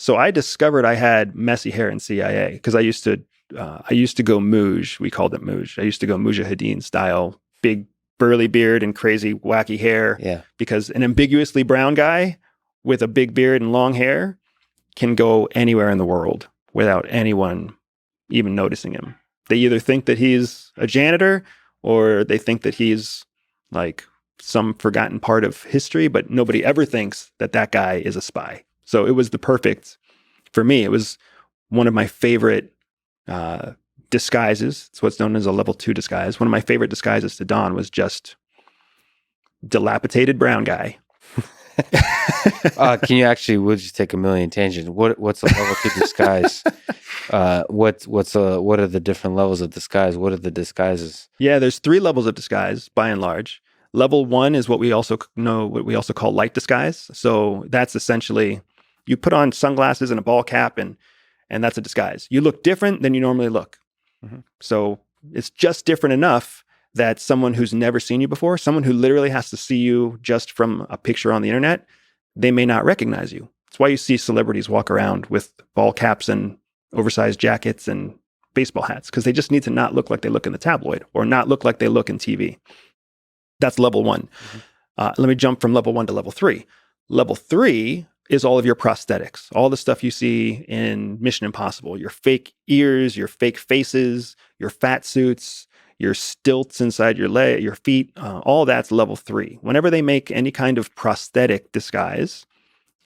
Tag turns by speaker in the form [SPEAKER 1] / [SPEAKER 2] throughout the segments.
[SPEAKER 1] So I discovered I had messy hair in CIA because I used to go Muj. We called it Muj. I used to go Mujahideen style, big burly beard and crazy wacky hair.
[SPEAKER 2] Yeah.
[SPEAKER 1] Because an ambiguously brown guy with a big beard and long hair can go anywhere in the world without anyone even noticing him. They either think that he's a janitor or they think that he's like some forgotten part of history, but nobody ever thinks that that guy is a spy. So it was for me, it was one of my favorite disguises. It's what's known as a level 2 disguise. One of my favorite disguises to don was just dilapidated brown guy.
[SPEAKER 2] Can you actually, we'll just take a million tangents. What's a level 2 disguise? What are the different levels of disguise? What are the disguises?
[SPEAKER 1] Yeah, there's 3 levels of disguise by and large. Level 1 is what we also call light disguise. So that's essentially you put on sunglasses and a ball cap and that's a disguise. You look different than you normally look. Mm-hmm. So it's just different enough that someone who's never seen you before, someone who literally has to see you just from a picture on the internet, they may not recognize you. That's why you see celebrities walk around with ball caps and oversized jackets and baseball hats, because they just need to not look like they look in the tabloid or not look like they look in TV. That's level 1. Mm-hmm. Let me jump from level 1 to level 3. Level 3 is all of your prosthetics, all the stuff you see in Mission Impossible, your fake ears, your fake faces, your fat suits, your stilts inside your feet, all that's level 3. Whenever they make any kind of prosthetic disguise,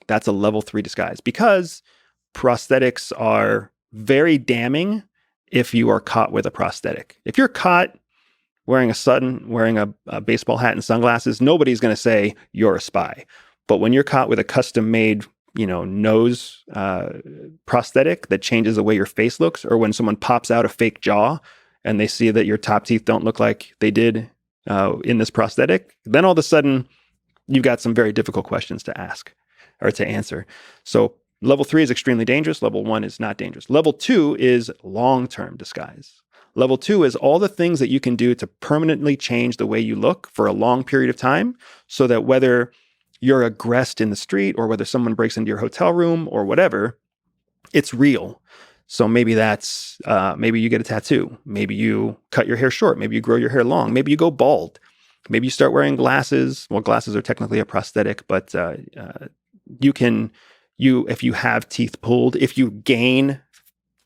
[SPEAKER 1] that's a level 3 disguise, because prosthetics are very damning if you are caught with a prosthetic. If you're caught wearing a baseball hat and sunglasses, nobody's going to say you're a spy. But when you're caught with a custom-made, nose prosthetic that changes the way your face looks, or when someone pops out a fake jaw and they see that your top teeth don't look like they did in this prosthetic, then all of a sudden you've got some very difficult questions to ask or to answer. So level 3 is extremely dangerous. Level 1 is not dangerous. Level 2 is long-term disguise. Level 2 is all the things that you can do to permanently change the way you look for a long period of time, so that whether you're aggressed in the street or whether someone breaks into your hotel room or whatever, it's real. So maybe that's, maybe you get a tattoo. Maybe you cut your hair short. Maybe you grow your hair long. Maybe you go bald. Maybe you start wearing glasses. Well, glasses are technically a prosthetic, but if you have teeth pulled, if you gain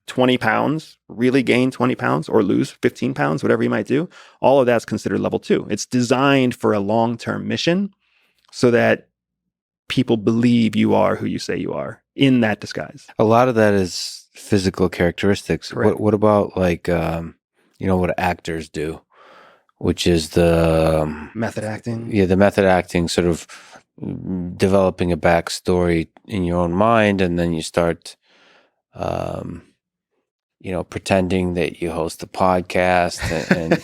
[SPEAKER 1] 20 pounds, really gain 20 pounds or lose 15 pounds, whatever you might do, all of that's considered level 2. It's designed for a long-term mission so that people believe you are who you say you are in that disguise.
[SPEAKER 2] A lot of that is physical characteristics. What about what actors do, which is the
[SPEAKER 1] method acting?
[SPEAKER 2] Yeah, the method acting, sort of developing a backstory in your own mind, and then you start pretending that you host a podcast and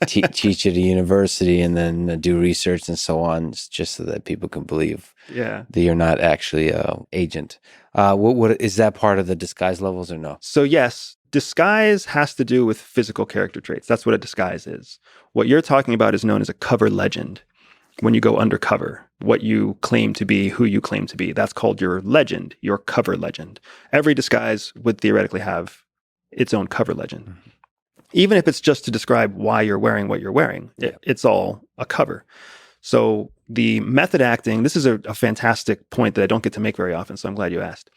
[SPEAKER 2] teach at a university, and then do research and so on, just so that people can believe that you're not actually an agent. What is that part of the disguise levels or no?
[SPEAKER 1] So yes, disguise has to do with physical character traits. That's what a disguise is. What you're talking about is known as a cover legend. When you go undercover, what you claim to be, who you claim to be, that's called your legend, your cover legend. Every disguise would theoretically have its own cover legend. Mm-hmm. Even if it's just to describe why you're wearing what you're wearing, it's all a cover. So the method acting, this is a fantastic point that I don't get to make very often, so I'm glad you asked.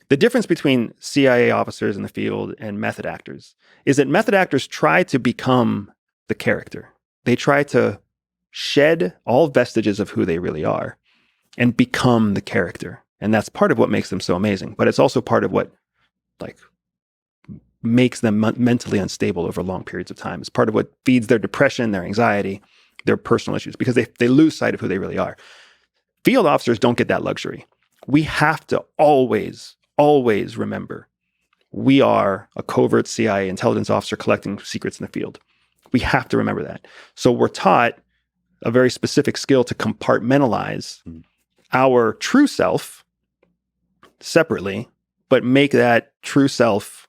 [SPEAKER 1] The difference between CIA officers in the field and method actors is that method actors try to become the character. They try to shed all vestiges of who they really are and become the character. And that's part of what makes them so amazing. But it's also part of what makes them mentally unstable over long periods of time. It's part of what feeds their depression, their anxiety, their personal issues, because they lose sight of who they really are. Field officers don't get that luxury. We have to always remember we are a covert CIA intelligence officer collecting secrets in the field. We have to remember that. So we're taught a very specific skill to compartmentalize our true self separately, but make that true self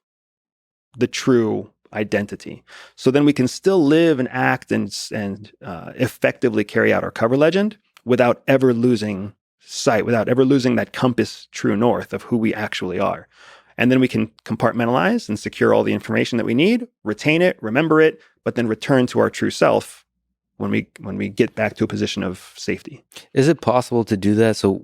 [SPEAKER 1] the true identity. So then we can still live and act and effectively carry out our cover legend without ever losing sight, without ever losing that compass true north of who we actually are. And then we can compartmentalize and secure all the information that we need, retain it, remember it, but then return to our true self when we get back to a position of safety.
[SPEAKER 2] Is it possible to do that? So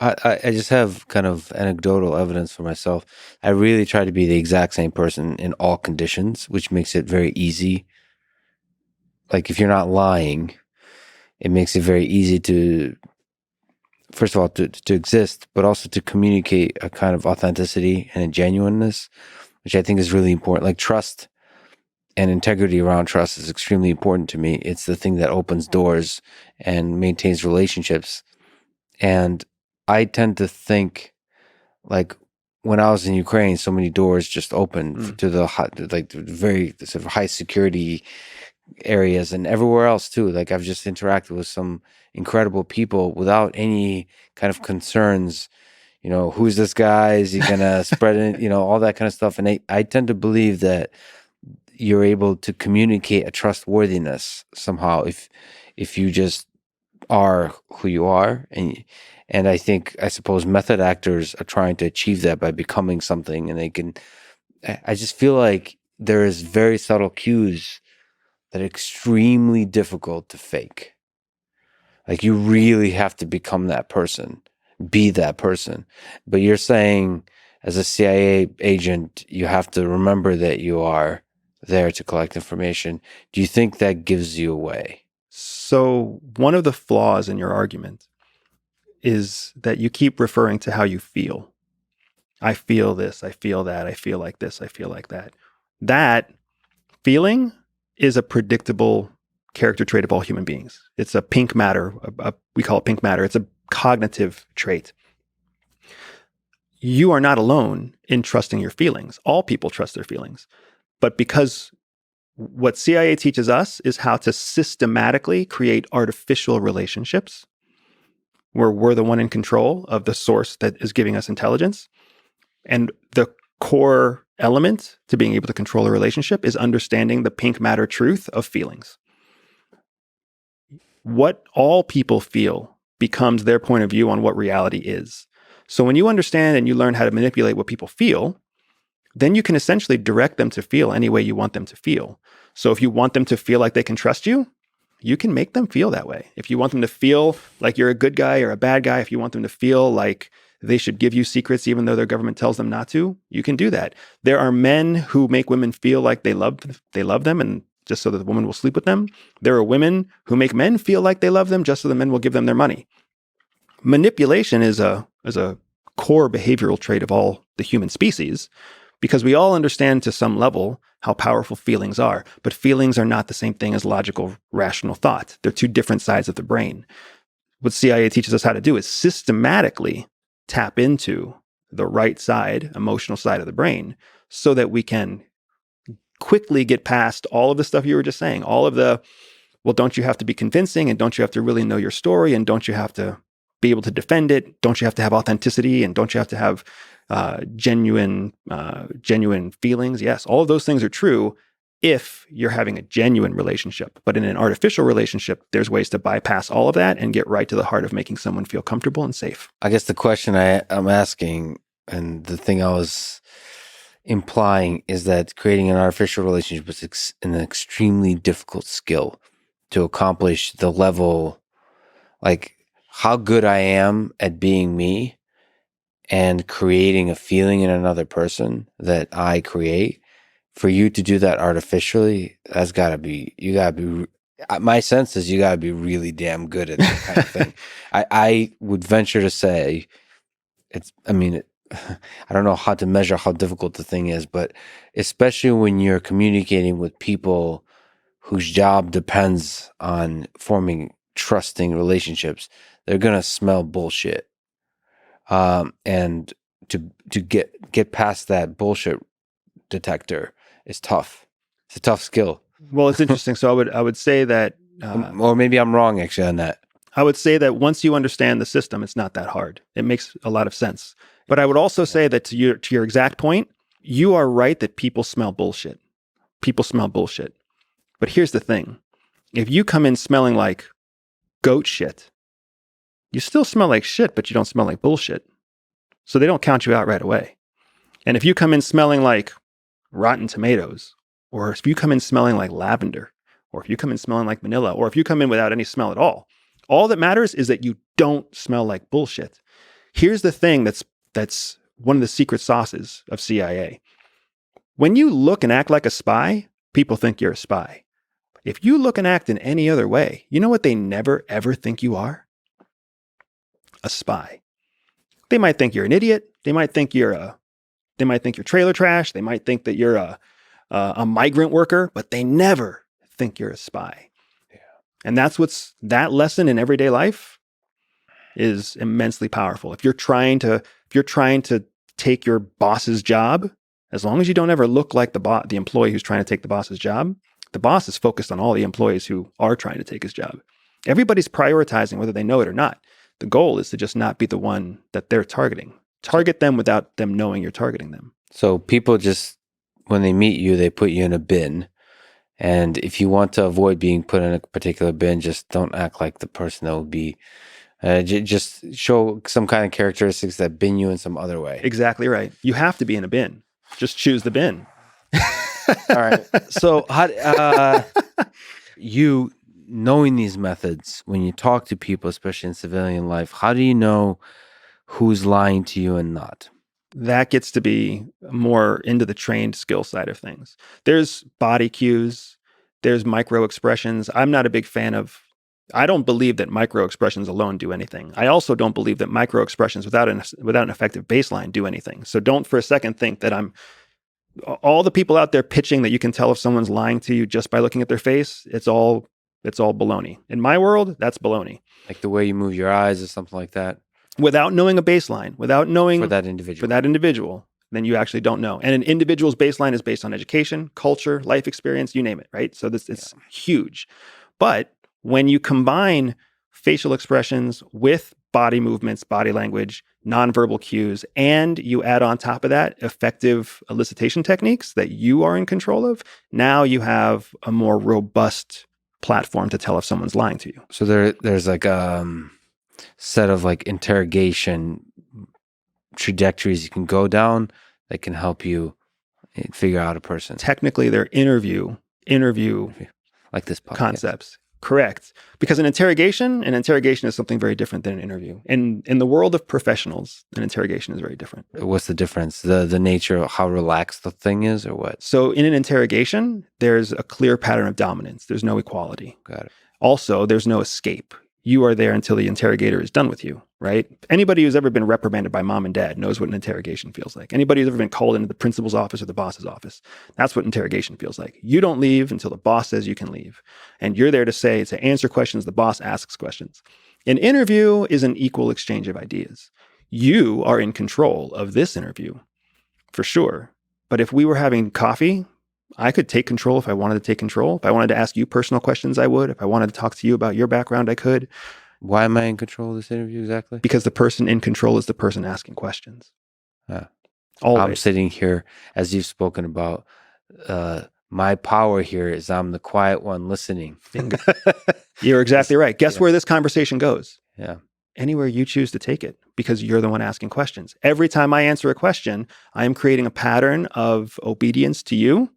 [SPEAKER 2] I just have kind of anecdotal evidence for myself. I really try to be the exact same person in all conditions, which makes it very easy. Like if you're not lying, it makes it very easy to, first of all, to exist, but also to communicate a kind of authenticity and a genuineness, which I think is really important. Like trust and integrity around trust is extremely important to me. It's the thing that opens doors and maintains relationships. And I tend to think, like when I was in Ukraine, so many doors just opened to the very sort of high security areas, and everywhere else too. Like I've just interacted with some incredible people without any kind of concerns. You know, who's this guy? Is he gonna spread it? You know, all that kind of stuff. And I tend to believe that you're able to communicate a trustworthiness somehow if you just are who you are. And I suppose method actors are trying to achieve that by becoming something, and I just feel like there is very subtle cues that are extremely difficult to fake. Like you really have to become that person, be that person. But you're saying as a CIA agent, you have to remember that you are there to collect information. Do you think that gives you away?
[SPEAKER 1] So one of the flaws in your argument is that you keep referring to how you feel. I feel this, I feel that, I feel like this, I feel like that. That feeling is a predictable character trait of all human beings. It's a pink matter. We call it pink matter. It's a cognitive trait. You are not alone in trusting your feelings. All people trust their feelings. But because what CIA teaches us is how to systematically create artificial relationships where we're the one in control of the source that is giving us intelligence. And the core element to being able to control a relationship is understanding the pink matter truth of feelings. What all people feel becomes their point of view on what reality is. So when you understand and you learn how to manipulate what people feel, then you can essentially direct them to feel any way you want them to feel. So if you want them to feel like they can trust you, you can make them feel that way. If you want them to feel like you're a good guy or a bad guy, if you want them to feel like they should give you secrets even though their government tells them not to, you can do that. There are men who make women feel like they love them, and just so that the woman will sleep with them. There are women who make men feel like they love them just so the men will give them their money. Manipulation is a core behavioral trait of all the human species, because we all understand to some level how powerful feelings are, but feelings are not the same thing as logical, rational thought. They're two different sides of the brain. What CIA teaches us how to do is systematically tap into the right side, emotional side of the brain, so that we can quickly get past all of the stuff you were just saying, all of the, well, don't you have to be convincing, and don't you have to really know your story, and don't you have to be able to defend it, don't you have to have authenticity, and don't you have to have genuine feelings? Yes, all of those things are true if you're having a genuine relationship. But in an artificial relationship, there's ways to bypass all of that and get right to the heart of making someone feel comfortable and safe.
[SPEAKER 2] I guess the question I'm asking, and the thing I was implying, is that creating an artificial relationship is an extremely difficult skill to accomplish the level, like how good I am at being me and creating a feeling in another person that I create. For you to do that artificially, my sense is you gotta be really damn good at that kind of thing. I would venture to say I don't know how to measure how difficult the thing is, but especially when you're communicating with people whose job depends on forming trusting relationships, they're gonna smell bullshit. And to get past that bullshit detector is tough. It's a tough skill.
[SPEAKER 1] Well, it's interesting. So I would say that,
[SPEAKER 2] or maybe I'm wrong actually on that.
[SPEAKER 1] I would say that once you understand the system, it's not that hard. It makes a lot of sense. But I would also say that to your exact point, you are right that people smell bullshit. People smell bullshit. But here's the thing. If you come in smelling like goat shit, you still smell like shit, but you don't smell like bullshit. So they don't count you out right away. And if you come in smelling like rotten tomatoes, or if you come in smelling like lavender, or if you come in smelling like vanilla, or if you come in without any smell at all that matters is that you don't smell like bullshit. Here's the thing that's one of the secret sauces of CIA. When you look and act like a spy, people think you're a spy. If you look and act in any other way, you know what they never, ever think you are? A spy. They might think you're an idiot. They might think you're trailer trash. They might think that you're a migrant worker, but they never think you're a spy. Yeah. And that lesson in everyday life is immensely powerful. If you're trying to take your boss's job, as long as you don't ever look like the employee who's trying to take the boss's job, the boss is focused on all the employees who are trying to take his job. Everybody's prioritizing whether they know it or not. The goal is to just not be the one that they're targeting. Target them without them knowing you're targeting them.
[SPEAKER 2] So people just, when they meet you, they put you in a bin. And if you want to avoid being put in a particular bin, just don't act like the person that would be, just show some kind of characteristics that bin you in some other way.
[SPEAKER 1] Exactly right. You have to be in a bin. Just choose the bin.
[SPEAKER 2] All right. So how, you knowing these methods, when you talk to people, especially in civilian life, how do you know who's lying to you and not?
[SPEAKER 1] That gets to be more into the trained skill side of things. There's body cues, there's micro expressions. I'm not a big fan of, I don't believe that micro expressions alone do anything. I also don't believe that micro expressions without an effective baseline do anything. So don't for a second think that all the people out there pitching that you can tell if someone's lying to you just by looking at their face. It's all baloney. In my world, that's baloney.
[SPEAKER 2] Like the way you move your eyes or something like that.
[SPEAKER 1] Without knowing a baseline, without knowing
[SPEAKER 2] for that individual,
[SPEAKER 1] then you actually don't know. And an individual's baseline is based on education, culture, life experience, you name it, right? So it's huge. But when you combine facial expressions with body movements, body language, nonverbal cues, and you add on top of that effective elicitation techniques that you are in control of, now you have a more robust platform to tell if someone's lying to you.
[SPEAKER 2] So there's like set of like interrogation trajectories you can go down that can help you figure out a person.
[SPEAKER 1] Technically, they're interview
[SPEAKER 2] like this podcast.
[SPEAKER 1] Concepts. Correct. Because an interrogation is something very different than an interview. And in the world of professionals, an interrogation is very different.
[SPEAKER 2] What's the difference? The nature of how relaxed the thing is or what?
[SPEAKER 1] So in an interrogation, there's a clear pattern of dominance. There's no equality.
[SPEAKER 2] Got it.
[SPEAKER 1] Also, there's no escape. You are there until the interrogator is done with you, right? Anybody who's ever been reprimanded by mom and dad knows what an interrogation feels like. Anybody who's ever been called into the principal's office or the boss's office, that's what interrogation feels like. You don't leave until the boss says you can leave. And you're there to answer questions, the boss asks questions. An interview is an equal exchange of ideas. You are in control of this interview, for sure. But if we were having coffee, I could take control if I wanted to take control. If I wanted to ask you personal questions, I would. If I wanted to talk to you about your background, I could.
[SPEAKER 2] Why am I in control of this interview exactly?
[SPEAKER 1] Because the person in control is the person asking questions.
[SPEAKER 2] I'm sitting here, as you've spoken about, my power here is I'm the quiet one listening.
[SPEAKER 1] You're exactly right. Guess where this conversation goes?
[SPEAKER 2] Yeah.
[SPEAKER 1] Anywhere you choose to take it, because you're the one asking questions. Every time I answer a question, I am creating a pattern of obedience to you,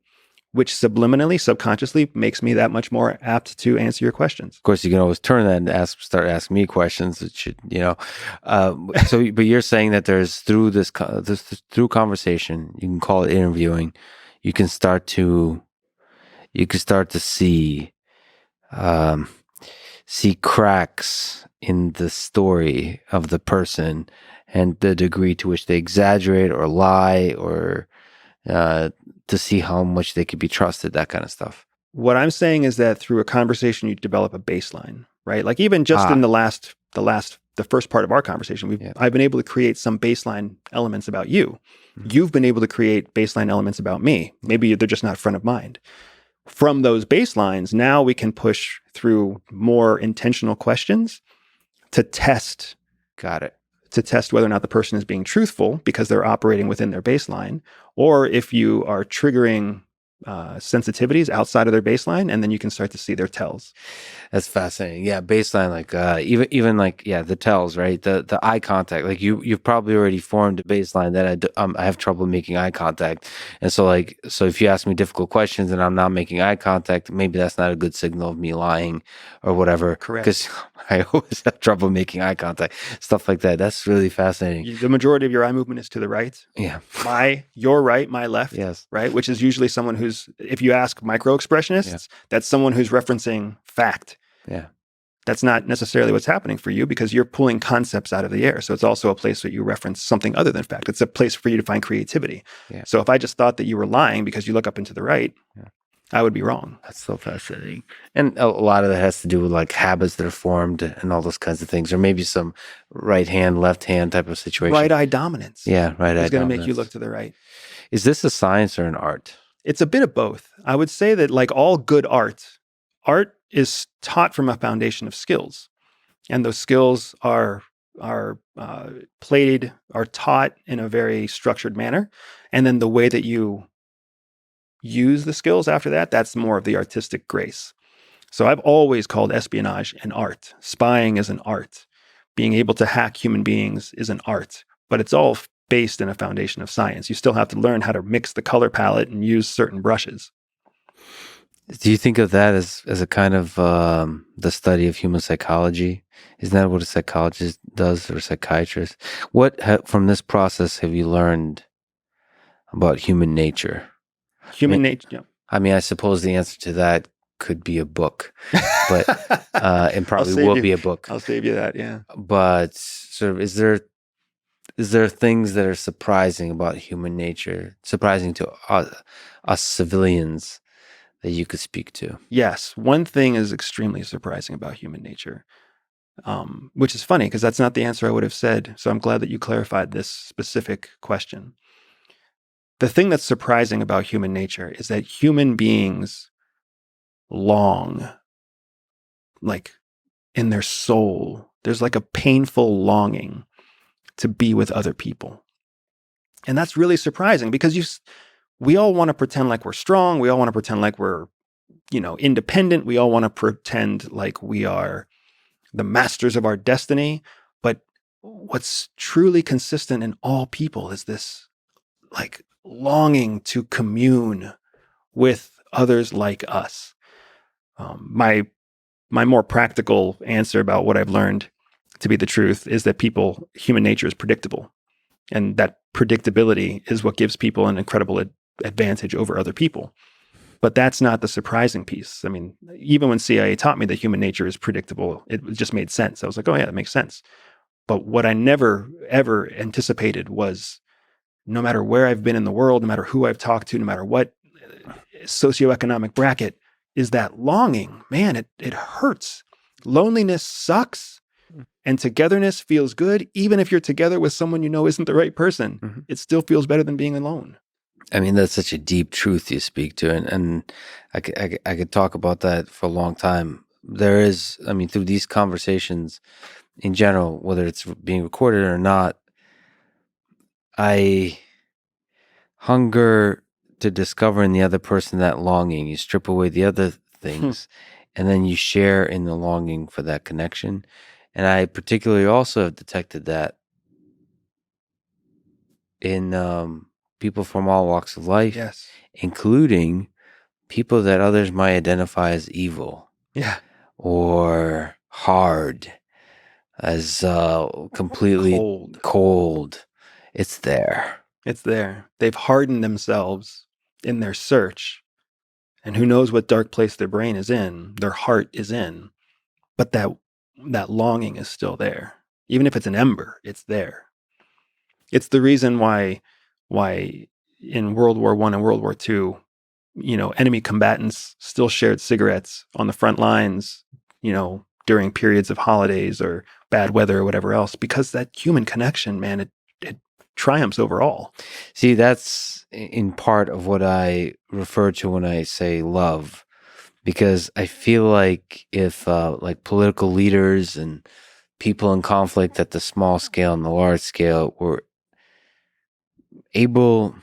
[SPEAKER 1] which subliminally, subconsciously makes me that much more apt to answer your questions.
[SPEAKER 2] Of course, you can always turn that and start asking me questions. It should, but you're saying that there's through through conversation, you can call it interviewing. You can start to see cracks in the story of the person and the degree to which they exaggerate or lie or to see how much they could be trusted, that kind of stuff.
[SPEAKER 1] What I'm saying is that through a conversation, you develop a baseline, right? Like even just in the first part of our conversation, I've been able to create some baseline elements about you. Mm-hmm. You've been able to create baseline elements about me. Maybe they're just not front of mind. From those baselines, now we can push through more intentional questions to test.
[SPEAKER 2] Got it.
[SPEAKER 1] To test whether or not the person is being truthful because they're operating within their baseline, or if you are triggering sensitivities outside of their baseline, and then you can start to see their tells.
[SPEAKER 2] That's fascinating. Yeah, baseline, like even like the tells, right? The eye contact. Like you've probably already formed a baseline that I have trouble making eye contact, and so if you ask me difficult questions and I'm not making eye contact, maybe that's not a good signal of me lying or whatever.
[SPEAKER 1] Correct.
[SPEAKER 2] Because I always have trouble making eye contact, stuff like that. That's really fascinating.
[SPEAKER 1] The majority of your eye movement is to the right.
[SPEAKER 2] Yeah.
[SPEAKER 1] Your right, my left.
[SPEAKER 2] Yes.
[SPEAKER 1] Right, which is usually someone who's, if you ask micro-expressionists, that's someone who's referencing fact.
[SPEAKER 2] Yeah.
[SPEAKER 1] That's not necessarily what's happening for you because you're pulling concepts out of the air. So it's also a place where you reference something other than fact. It's a place for you to find creativity.
[SPEAKER 2] Yeah.
[SPEAKER 1] So if I just thought that you were lying because you look up and to the right, I would be wrong.
[SPEAKER 2] That's so fascinating. And a lot of that has to do with like habits that are formed and all those kinds of things, or maybe some right hand, left hand type of situation.
[SPEAKER 1] Right eye dominance.
[SPEAKER 2] Yeah, right eye dominance.
[SPEAKER 1] It's going to make you look to the right.
[SPEAKER 2] Is this a science or an art?
[SPEAKER 1] It's a bit of both. I would say that like all good art is taught from a foundation of skills. And those skills are taught in a very structured manner. And then the way that you use the skills after that, that's more of the artistic grace. So I've always called espionage an art. Spying is an art. Being able to hack human beings is an art. But it's all based in a foundation of science. You still have to learn how to mix the color palette and use certain brushes.
[SPEAKER 2] Do you think of that as a kind of the study of human psychology? Isn't that what a psychologist does, or a psychiatrist? What from this process have you learned about human nature?
[SPEAKER 1] Nature, yeah.
[SPEAKER 2] I mean, I suppose the answer to that could be a book, but it probably will be a book.
[SPEAKER 1] I'll save you that, yeah.
[SPEAKER 2] But sort of, is there things that are surprising about human nature, surprising to us civilians, that you could speak to?
[SPEAKER 1] Yes. One thing is extremely surprising about human nature, which is funny because that's not the answer I would have said. So I'm glad that you clarified this specific question. The thing that's surprising about human nature is that human beings long, like in their soul, there's like a painful longing to be with other people. And that's really surprising because we all want to pretend like we're strong. We all want to pretend like we're, independent. We all want to pretend like we are the masters of our destiny. But what's truly consistent in all people is this like longing to commune with others like us. My more practical answer about what I've learned to be the truth is that human nature is predictable. And that predictability is what gives people an incredible advantage over other people. But that's not the surprising piece. I mean, even when CIA taught me that human nature is predictable, it just made sense. I was like, oh yeah, that makes sense. But what I never, ever anticipated was no matter where I've been in the world, no matter who I've talked to, no matter what socioeconomic bracket, is that longing. Man, it hurts. Loneliness sucks. And togetherness feels good. Even if you're together with someone you know isn't the right person, it still feels better than being alone.
[SPEAKER 2] I mean, that's such a deep truth you speak to. And I could talk about that for a long time. There is, I mean, through these conversations in general, whether it's being recorded or not, I hunger to discover in the other person that longing. You strip away the other things, and then you share in the longing for that connection. And I particularly also have detected that in people from all walks of life,
[SPEAKER 1] yes,
[SPEAKER 2] including people that others might identify as evil, or hard, as completely cold. It's there.
[SPEAKER 1] It's there. They've hardened themselves in their search, and who knows what dark place their brain is in, their heart is in, but that longing is still there. Even if it's an ember, it's there. It's the reason why in World War I and World War II, enemy combatants still shared cigarettes on the front lines, during periods of holidays or bad weather or whatever else, because that human connection, man, it triumphs over all.
[SPEAKER 2] See, that's in part of what I refer to when I say love, because I feel like if like political leaders and people in conflict at the small scale and the large scale were able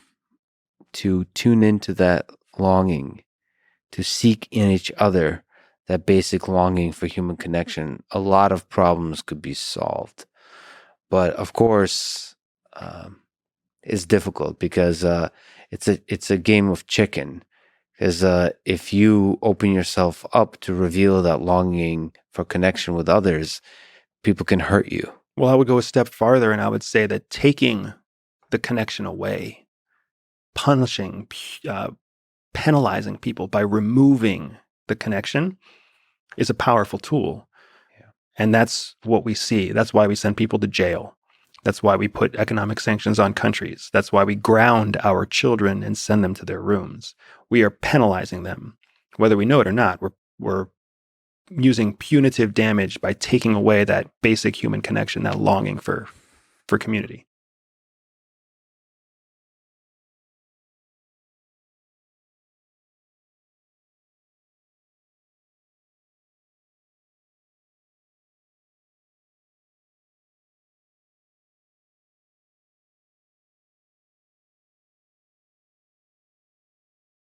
[SPEAKER 2] to tune into that longing, to seek in each other that basic longing for human connection, a lot of problems could be solved. But of course, it's difficult because it's a game of chicken. Because if you open yourself up to reveal that longing for connection with others, people can hurt you.
[SPEAKER 1] Well, I would go a step farther, and I would say that taking the connection away, punishing, penalizing people by removing the connection is a powerful tool.
[SPEAKER 2] Yeah.
[SPEAKER 1] And that's what we see. That's why we send people to jail. That's why we put economic sanctions on countries. That's why we ground our children and send them to their rooms. We are penalizing them. Whether we know it or not, we're using punitive damage by taking away that basic human connection, that longing for community.